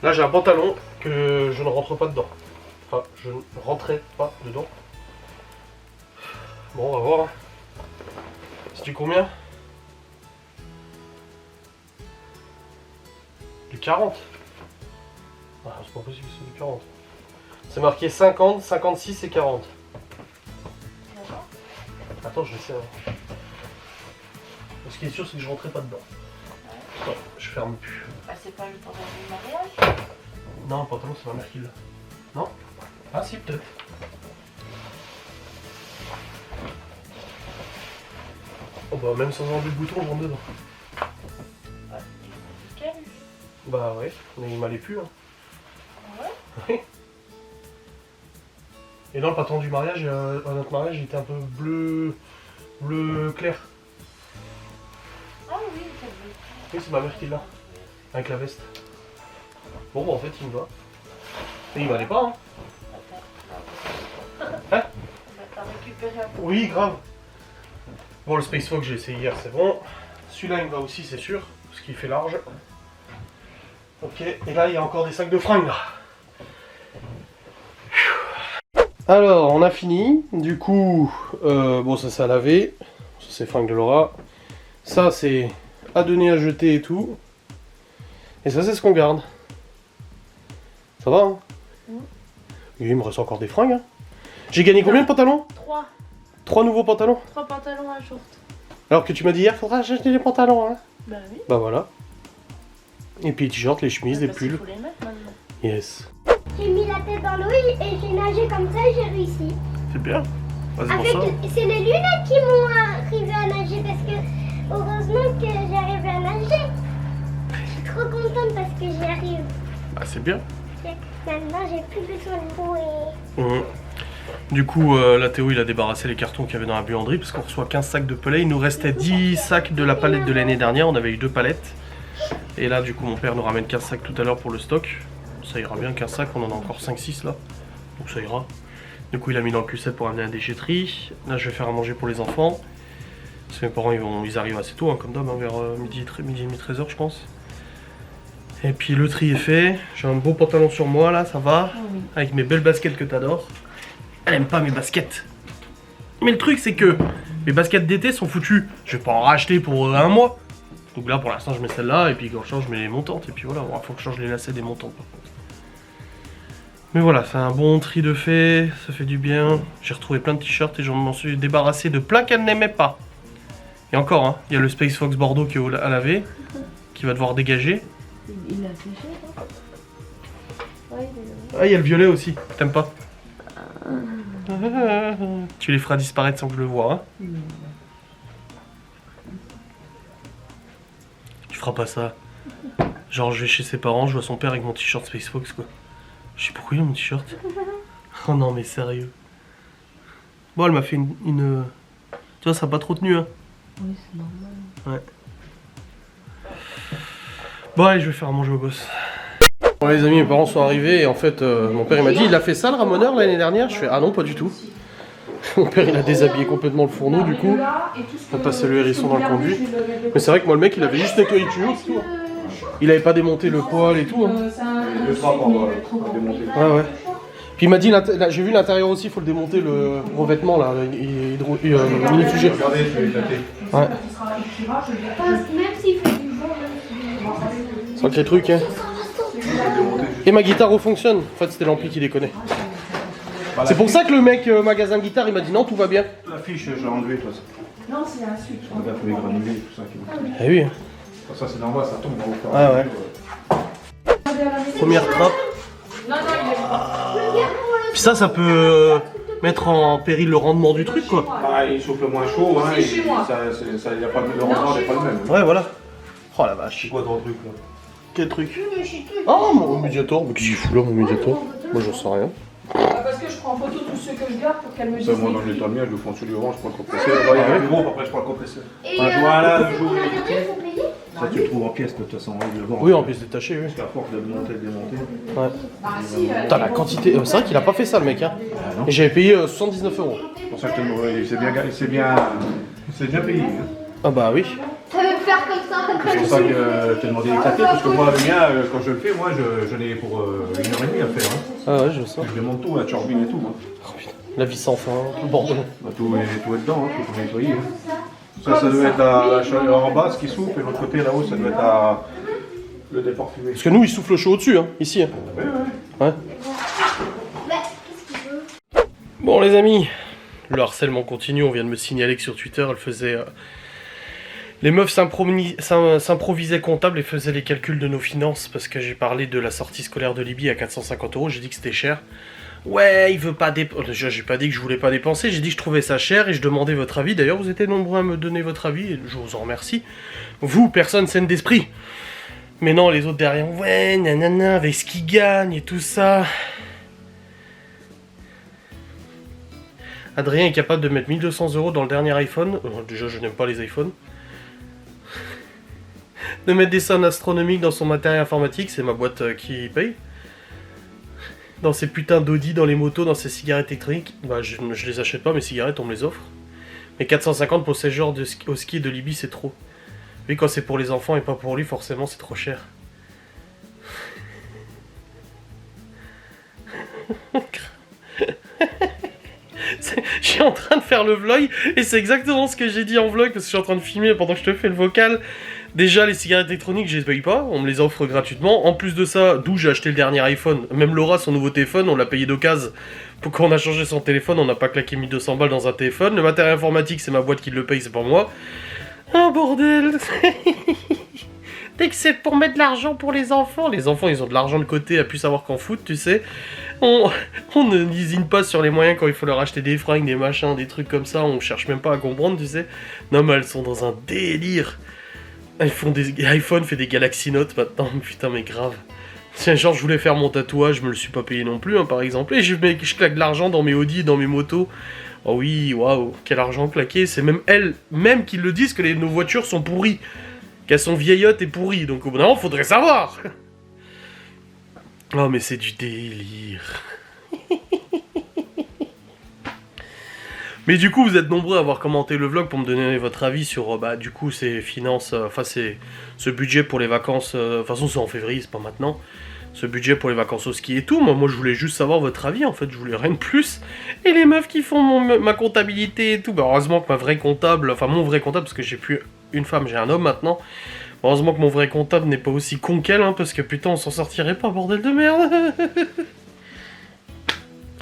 Là j'ai un pantalon que je ne rentre pas dedans. je ne rentrais pas dedans. Bon, on va voir. C'est du combien? Du 40. Ah, c'est pas possible, c'est du 40. C'est marqué 50, 56 et 40. Attends, je vais essayer. Ce qui est sûr, c'est que je rentrais pas dedans. Non, je ferme plus. Bah, c'est pas le pantalon du mariage? Non, le pantalon, c'est ma mère qui l'a. Non? Ah, si, peut-être. Oh, bah, même sans enlever le bouton, je rentre dedans. Bah, nickel. Bah, ouais, mais il m'allait plus. Hein. Ouais. Oui. Et dans le patron du mariage, à notre mariage, il était un peu bleu clair. Ah oui, ça veut. Oui, c'est ma mère qui l'a, avec la veste. Bon, bah, en fait, il me va. Et il m'allait pas, hein. Hein? Bah, t'as récupéré un peu. Oui, grave. Bon, le Space Fox, j'ai essayé hier, c'est bon. Celui-là, il me va aussi, c'est sûr, parce qu'il fait large. Ok, et là, il y a encore des sacs de fringues, là. Alors, on a fini. Du coup, bon, ça c'est à laver. Ça c'est fringues de Laura. Ça c'est à donner, à jeter et tout. Et ça c'est ce qu'on garde. Ça va, hein? Et il me reste encore des fringues. Hein. J'ai gagné combien de pantalons? 3. 3 nouveaux pantalons. 3 pantalons à jour. Alors que tu m'as dit hier, faudra acheter des pantalons. Hein. Bah oui. Bah voilà. Et puis les t-shirts, les chemises, les pulls. Faut les mettre maintenant. Yes. J'ai mis la tête dans l'eau et j'ai nagé comme ça et j'ai réussi. C'est bien. Vas-y, Avec, pour ça. c'est les lunettes qui m'ont arrivé à nager parce que heureusement que j'arrive à nager. Je suis trop contente parce que j'y arrive. Ah, c'est bien. Maintenant j'ai plus besoin de l'eau et... Du coup, là Théo il a débarrassé les cartons qu'il y avait dans la buanderie parce qu'on reçoit 15 sacs de pellet. Il nous restait 10 sacs de la palette de l'année dernière. On avait eu 2 palettes. Et là, du coup, mon père nous ramène 15 sacs tout à l'heure pour le stock. Ça ira bien, 15 sacs. On en a encore 5-6 là. Donc ça ira. Du coup, il a mis dans le Q7 pour amener à la déchetterie. Là, je vais faire à manger pour les enfants. Parce que mes parents ils arrivent assez tôt, hein, comme d'hab, hein, vers midi et demi, 13h, je pense. Et puis le tri est fait. J'ai un beau pantalon sur moi là, ça va. Avec mes belles baskets que t'adores. Elle aime pas mes baskets. Mais le truc c'est que mes baskets d'été sont foutues. Je vais pas en racheter pour un mois. Donc là pour l'instant je mets celle-là et puis quand je change je mets les montantes. Et puis voilà, il faut que je change les lacets des montantes par contre. Mais voilà, c'est un bon tri de fait, ça fait du bien. J'ai retrouvé plein de t-shirts et j'en m'en suis débarrassé de plein qu'elle n'aimait pas. Et encore, hein, il y a le Space Fox Bordeaux qui est à laver, qui va devoir dégager. Il a séché, non? Ouais, Ah, il y a le violet aussi, t'aimes pas? Tu les feras disparaître sans que je le voie, hein? Tu feras pas ça. Genre, je vais chez ses parents, je vois son père avec mon t-shirt Space Fox, quoi. Je sais pourquoi il a mon t-shirt. Oh non, mais sérieux. Bon, elle m'a fait une... Tu vois, ça n'a pas trop tenu, hein? Oui, c'est normal. Ouais. Bon, allez, je vais faire à manger aux gosses. Bon, les amis, mes parents sont arrivés et en fait, mon père il m'a dit il a fait ça le ramoneur l'année dernière. Je fais ah non, pas du tout. Mon père il a déshabillé complètement le fourneau du coup. On passait le hérisson dans le conduit. Mais c'est vrai que moi, le mec il avait juste nettoyé le tuyau, c'est tout. Il avait pas démonté le poêle et tout. Hein. Le trappe, on va démonter. Ouais, ouais. Puis il m'a dit, j'ai vu l'intérieur aussi, il faut le démonter, le revêtement là, minifugé. Regardez, je vais éclater. Ouais. Même s'il fait du vent, Sacré truc, hein. Et ma guitare refonctionne. En fait, c'était l'ampli qui déconnait. C'est pour ça que le mec magasin guitare, il m'a dit non, tout va bien. La fiche, j'ai enlevé, toi. Non, c'est un switch. Regarde tous les granulés et tout ça. Eh oui. Ça, c'est normal, ça tombe. On va Ah ouais. Première trappe. Non, non, il est Puis ça peut mettre en péril le rendement du truc, quoi. Ah, il souffle moins chaud, hein. C'est chez moi. Y a pas, le rendement n'est pas le même. Ouais, voilà. Oh la vache. Quoi dans le truc là? Quel truc? Oh, mon médiator. Mais qu'est-ce qu'il fout là, mon médiator? Moi, j'en sais rien. Parce que je prends en photo tous ceux que je garde pour qu'elle me dise. Moi, dans les l'état prix. mien, je le prends sur du orange, je prends le compresseur. Il y a un plus gros, après, je prends le compresseur. Voilà, le jour où il est il faut payer. Ça, tu le trouves en pièces, de toute façon. Oui, en pièces détachées, oui. Parce qu'à force de le monter, de le démonter. Ouais. Ah si, Putain, la quantité. C'est vrai qu'il a pas fait ça, le mec, hein. Et j'avais payé 79 €. C'est pour ça que je te demande, c'est bien payé. Hein. Ah bah oui. Ça veut faire comme ça. C'est pour ça que je t'ai demandé d'éclater, parce que moi, le mien, quand je le fais, moi, je l'ai pour 1h30 à faire. Hein. Ah ouais, je sais. Je démonte tout, la turbine et tout, moi. Oh, putain. La vis sans fin, tout le bordel. Bah, tout est dedans, hein, faut nettoyer. Hein. Ça doit être la chaleur en bas, ce qui souffle, et l'autre côté là-haut, ça doit être le déport fumé. Parce que nous, il souffle chaud au-dessus, hein, ici. Hein. Ouais. Bon, les amis, le harcèlement continue. On vient de me signaler que sur Twitter, elle faisait. Les meufs s'improvisaient comptables et faisaient les calculs de nos finances parce que j'ai parlé de la sortie scolaire de Libye à 450 €. J'ai dit que c'était cher. Ouais, il veut pas dépenser. J'ai pas dit que je voulais pas dépenser, j'ai dit que je trouvais ça cher et je demandais votre avis. D'ailleurs, vous étiez nombreux à me donner votre avis et je vous en remercie. Vous, personne saine d'esprit. Mais non, les autres derrière, ouais, nanana, avec ce qu'ils gagnent et tout ça. Adrien est capable de mettre 1200 € dans le dernier iPhone. Déjà, je n'aime pas les iPhones. De mettre des sommes astronomiques dans son matériel informatique, c'est ma boîte qui paye. Dans ces putains d'Audi, dans les motos, dans ces cigarettes électroniques, bah je les achète pas, mes cigarettes, on me les offre. Mais 450 pour ces genres au ski de Libye, c'est trop. Lui, quand c'est pour les enfants et pas pour lui, forcément, c'est trop cher. Je suis en train de faire le vlog, et c'est exactement ce que j'ai dit en vlog, parce que je suis en train de filmer pendant que je te fais le vocal. Déjà, les cigarettes électroniques, je les paye pas, on me les offre gratuitement. En plus de ça, d'où j'ai acheté le dernier iPhone. Même Laura, son nouveau téléphone, on l'a payé d'occasion. Pour qu'on a changé son téléphone, on n'a pas claqué 1200 balles dans un téléphone. Le matériel informatique, c'est ma boîte qui le paye, c'est pas moi. Ah, bordel. Dès que c'est pour mettre de l'argent pour les enfants ils ont de l'argent de côté à plus savoir qu'en foutre, tu sais. On ne lésine pas sur les moyens quand il faut leur acheter des fringues, des machins, des trucs comme ça, on cherche même pas à comprendre, tu sais. Non mais elles sont dans un délire. iPhone fait des Galaxy Note maintenant, putain mais grave. Tiens, genre je voulais faire mon tatouage, je me le suis pas payé non plus, hein, par exemple. Et je claque de l'argent dans mes Audi, dans mes motos. Oh oui, waouh, quel argent claqué. C'est même elles, même qu'ils le disent que nos voitures sont pourries. Qu'elles sont vieillottes et pourries, donc au bout d'un moment, faudrait savoir. Oh mais c'est du délire. Mais du coup, vous êtes nombreux à avoir commenté le vlog pour me donner votre avis sur, du coup, ces finances, c'est ce budget pour les vacances, de toute façon c'est en février, c'est pas maintenant, ce budget pour les vacances au ski et tout. Moi je voulais juste savoir votre avis, en fait, je voulais rien de plus. Et les meufs qui font ma comptabilité et tout, heureusement que ma vraie comptable, enfin mon vrai comptable, parce que j'ai plus une femme, j'ai un homme maintenant, heureusement que mon vrai comptable n'est pas aussi con qu'elle, hein, parce que putain on s'en sortirait pas, bordel de merde.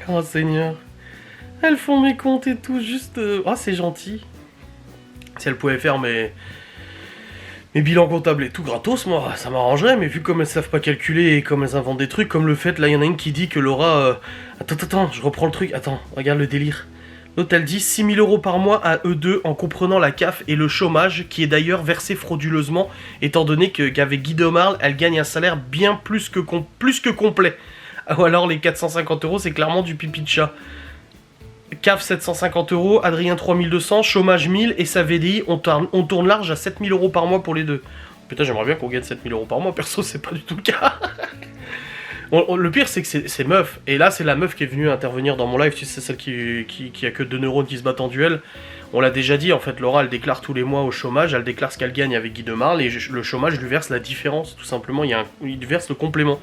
Oh Seigneur. Elles font mes comptes et tout, juste... Ah, c'est gentil. Si elles pouvaient faire mes bilans comptables et tout gratos, moi, ça m'arrangerait, mais vu comme elles savent pas calculer et comme elles inventent des trucs, comme le fait, là, il y en a une qui dit que Laura... Attends, je reprends le truc, attends, regarde le délire. L'autre, elle dit 6 000 € par mois à eux deux, en comprenant la CAF et le chômage, qui est d'ailleurs versé frauduleusement, étant donné qu'avec Guy Demarle, elle gagne un salaire bien plus que complet. Ou alors, les 450 €, c'est clairement du pipi de chat. CAF 750 €, Adrien 3200, chômage 1000 et sa VDI, on tourne large à 7000 € par mois pour les deux. Putain, j'aimerais bien qu'on gagne 7000 € par mois, perso c'est pas du tout le cas. Le pire c'est que c'est meuf, et là c'est la meuf qui est venue intervenir dans mon live, tu sais, celle qui a que 2 neurones qui se battent en duel. On l'a déjà dit, en fait, Laura elle déclare tous les mois au chômage, elle déclare ce qu'elle gagne avec Guy Demarle, et le chômage lui verse la différence, tout simplement, il lui verse le complément.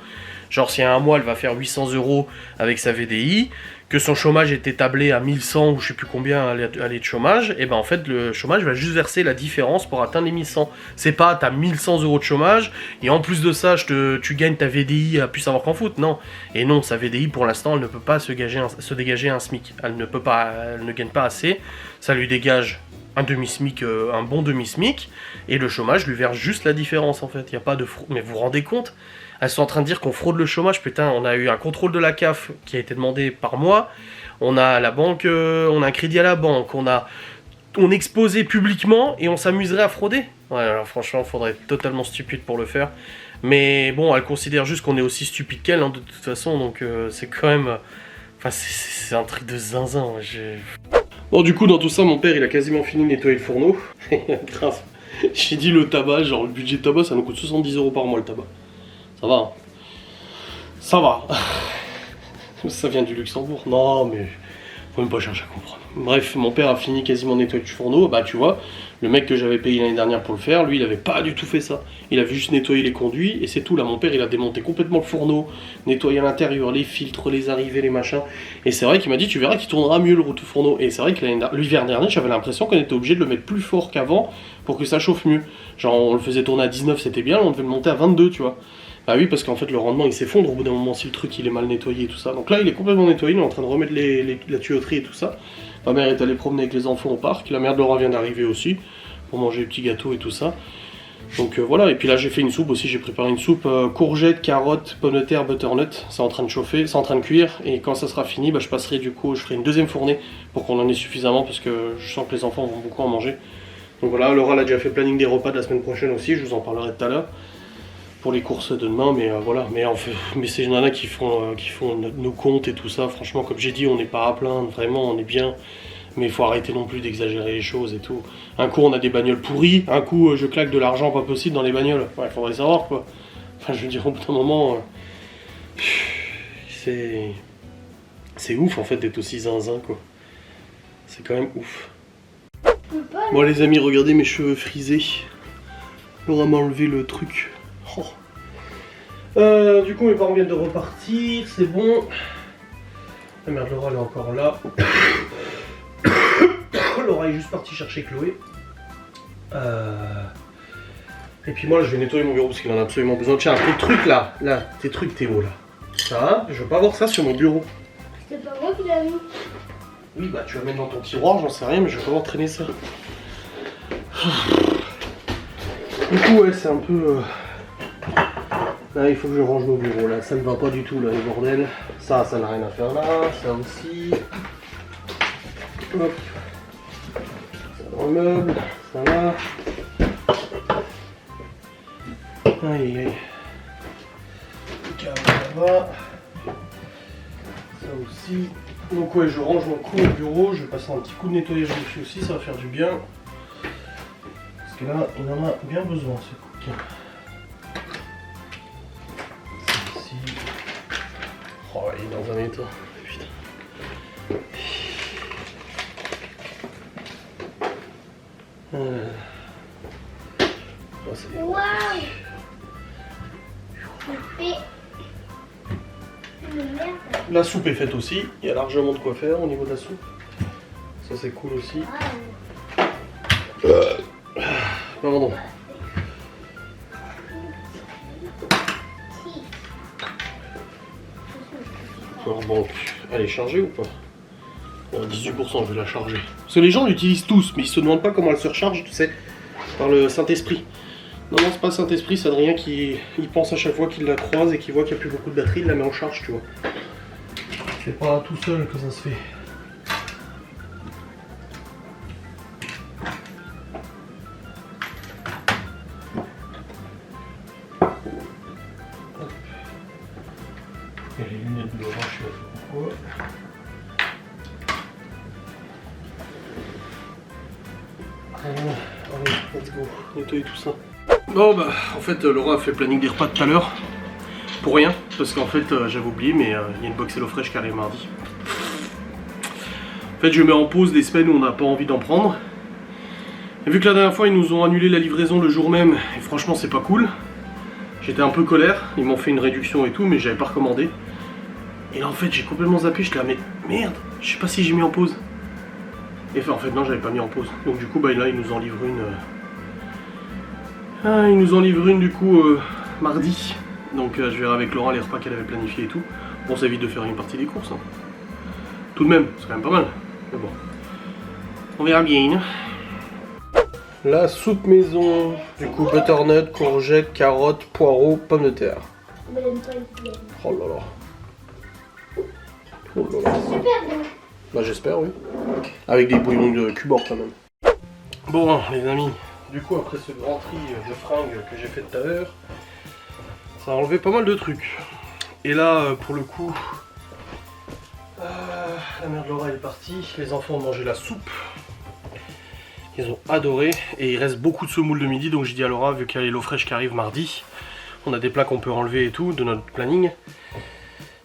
Genre si à un mois elle va faire 800 € avec sa VDI, que son chômage est établi à 1100 ou je sais plus combien aller de chômage, et ben en fait le chômage va juste verser la différence pour atteindre les 1100. C'est pas t'as 1100 € de chômage et en plus de ça tu gagnes ta VDI à plus savoir qu'en foot, non. Et non, sa VDI pour l'instant elle ne peut pas se dégager un SMIC. Elle ne gagne pas assez, ça lui dégage un demi-SMIC, un bon demi-SMIC, et le chômage lui verse juste la différence en fait. Il n'y a pas de fraude. Mais vous vous rendez compte ? Elles sont en train de dire qu'on fraude le chômage, putain, on a eu un contrôle de la CAF qui a été demandé par mois, on a la banque, on a un crédit à la banque, on exposait publiquement et on s'amuserait à frauder. Ouais, alors franchement, il faudrait être totalement stupide pour le faire. Mais bon, elle considère juste qu'on est aussi stupide qu'elle, hein, de toute façon, donc c'est quand même... Enfin, c'est un truc de zinzin, Bon, du coup, dans tout ça, mon père, il a quasiment fini de nettoyer le fourneau. Grave. J'ai dit le tabac, genre le budget de tabac, ça nous coûte 70 € par mois, le tabac. Ça va, hein. Ça va. Ça vient du Luxembourg. Non, mais Faut même pas chercher à comprendre. Bref, mon père a fini quasiment de nettoyer le fourneau. Bah tu vois, le mec que j'avais payé l'année dernière pour le faire, lui il avait pas du tout fait ça. Il avait juste nettoyé les conduits et c'est tout. Là mon père il a démonté complètement le fourneau, nettoyé à l'intérieur, les filtres, les arrivées, les machins. Et c'est vrai qu'il m'a dit tu verras qu'il tournera mieux le fourneau. Et c'est vrai que l'hiver dernier j'avais l'impression qu'on était obligé de le mettre plus fort qu'avant pour que ça chauffe mieux. Genre on le faisait tourner à 19 c'était bien, on devait le monter à 22 tu vois. Bah oui, parce qu'en fait le rendement il s'effondre au bout d'un moment si le truc il est mal nettoyé et tout ça. Donc là il est complètement nettoyé, il est en train de remettre la tuyauterie et tout ça. Ma mère est allée promener avec les enfants au parc, la mère de Laura vient d'arriver aussi pour manger les petits gâteaux et tout ça. Donc voilà, et puis là j'ai fait une soupe aussi, j'ai préparé une soupe courgettes, carottes, pommes de terre, butternut. C'est en train de chauffer, c'est en train de cuire et quand ça sera fini, bah, je passerai du coup, je ferai une deuxième fournée pour qu'on en ait suffisamment parce que je sens que les enfants vont beaucoup en manger. Donc voilà, Laura a déjà fait le planning des repas de la semaine prochaine aussi, je vous en parlerai tout à l'heure. Pour les courses de demain, mais voilà, mais c'est Nana qui font nos comptes et tout ça, franchement comme j'ai dit on n'est pas à plaindre, vraiment on est bien, mais il faut arrêter non plus d'exagérer les choses et tout. Un coup on a des bagnoles pourries, un coup je claque de l'argent pas possible dans les bagnoles, ouais faudrait savoir quoi, enfin je veux dire au bout d'un moment, c'est ouf en fait d'être aussi zinzin quoi, c'est quand même ouf. Bon les amis regardez mes cheveux frisés, Laura m'a enlevé le truc. Oh. Du coup mes parents viennent de repartir, c'est bon. La mère de Laura elle est encore là. Laura est juste partie chercher Chloé. Et puis moi là, je vais nettoyer mon bureau parce qu'il en a absolument besoin. Tiens, tes trucs là, tes trucs Théo là. Ça, je veux pas voir ça sur mon bureau. C'est pas moi qui l'ai mis. Oui bah tu vas mettre dans ton tiroir, j'en sais rien mais je vais pas voir traîner ça. Du coup ouais c'est un peu... Là il faut que je range mon bureau là, ça ne va pas du tout là les bordels. Ça n'a rien à faire là, ça aussi. Hop. Ça dans le meuble, ça là. Aïe aïe. Là-bas. Ça aussi. Donc ouais je range mon coup au bureau, je vais passer un petit coup de nettoyage dessus aussi, ça va faire du bien. Parce que là il en a bien besoin ce coquin. Oh, il est dans un état. Putain. Oh, c'est... Waouh! Coupé. Merde. La soupe est faite aussi. Il y a largement de quoi faire au niveau de la soupe. Ça c'est cool aussi. Pardon. Alors bon, elle est chargée ou pas? 18%, je vais la charger. Parce que les gens l'utilisent tous, mais ils se demandent pas comment elle se recharge, tu sais, par le Saint-Esprit. Non, c'est pas le Saint-Esprit, c'est Adrien qui il pense à chaque fois qu'il la croise et qu'il voit qu'il n'y a plus beaucoup de batterie, il la met en charge, tu vois. C'est pas tout seul que ça se fait. Et les lunettes de Laura, je sais pas pourquoi. Allez, let's go, nettoyer tout ça. Bon bah, en fait, Laura a fait le planning des repas tout à l'heure. Pour rien, parce qu'en fait, j'avais oublié, mais il y a une box HelloFresh qui arrive mardi. En fait, je mets en pause des semaines où on n'a pas envie d'en prendre. Et vu que la dernière fois, ils nous ont annulé la livraison le jour même, et franchement, c'est pas cool. J'étais un peu colère, ils m'ont fait une réduction et tout, mais j'avais pas recommandé. Et là en fait j'ai complètement zappé, je mais merde, je sais pas si j'ai mis en pause. Et en fait non, j'avais pas mis en pause. Donc du coup bah là ils nous en livrent une. Ils nous en livrent une du coup mardi. Donc je verrai avec Laura les repas qu'elle avait planifiés et tout. Bon ça évite de faire une partie des courses. Hein. Tout de même, c'est quand même pas mal. Mais bon. On verra bien. La soupe maison, du coup butternut, courgettes, carottes, poireaux, pommes de terre. Oh là là. Oh là là. Super bon. Bah j'espère oui. Avec des bouillons de cubord quand même. Bon les amis, du coup après ce grand tri de fringues que j'ai fait tout à l'heure, ça a enlevé pas mal de trucs. Et là pour le coup, la mère de Laura est partie, les enfants ont mangé la soupe. Ils ont adoré et il reste beaucoup de semoule de midi, donc j'ai dit à Laura, vu qu'il y a les HelloFresh qui arrivent mardi, on a des plats qu'on peut enlever et tout de notre planning.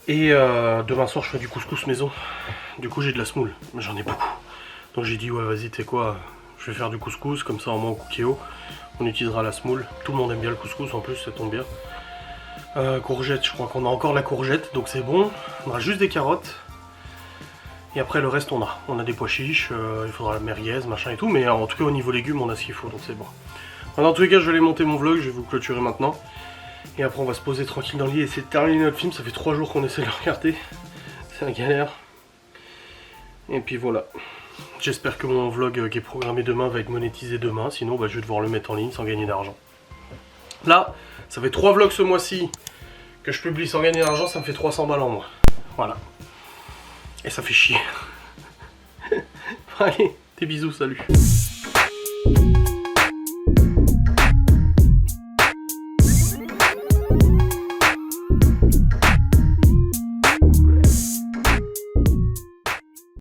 Et demain soir je fais du couscous maison. Du coup j'ai de la semoule, mais j'en ai beaucoup. Donc j'ai dit ouais vas-y t'es quoi, je vais faire du couscous, comme ça au moins au cookéo, on utilisera la semoule. Tout le monde aime bien le couscous en plus, ça tombe bien. Courgette, je crois qu'on a encore la courgette, donc c'est bon. On aura juste des carottes. Et après le reste on a des pois chiches, il faudra la merguez, machin et tout, mais en tout cas au niveau légumes on a ce qu'il faut, donc c'est bon. Alors, dans tous les cas je vais aller monter mon vlog, je vais vous clôturer maintenant. Et après on va se poser tranquille dans le lit et essayer de terminer notre film, ça fait 3 jours qu'on essaie de le regarder. C'est la galère. Et puis voilà. J'espère que mon vlog qui est programmé demain va être monétisé demain, sinon bah, je vais devoir le mettre en ligne sans gagner d'argent. Là, ça fait 3 vlogs ce mois-ci que je publie sans gagner d'argent, ça me fait 300 balles en moins. Voilà. Et ça fait chier. Allez, des bisous, salut.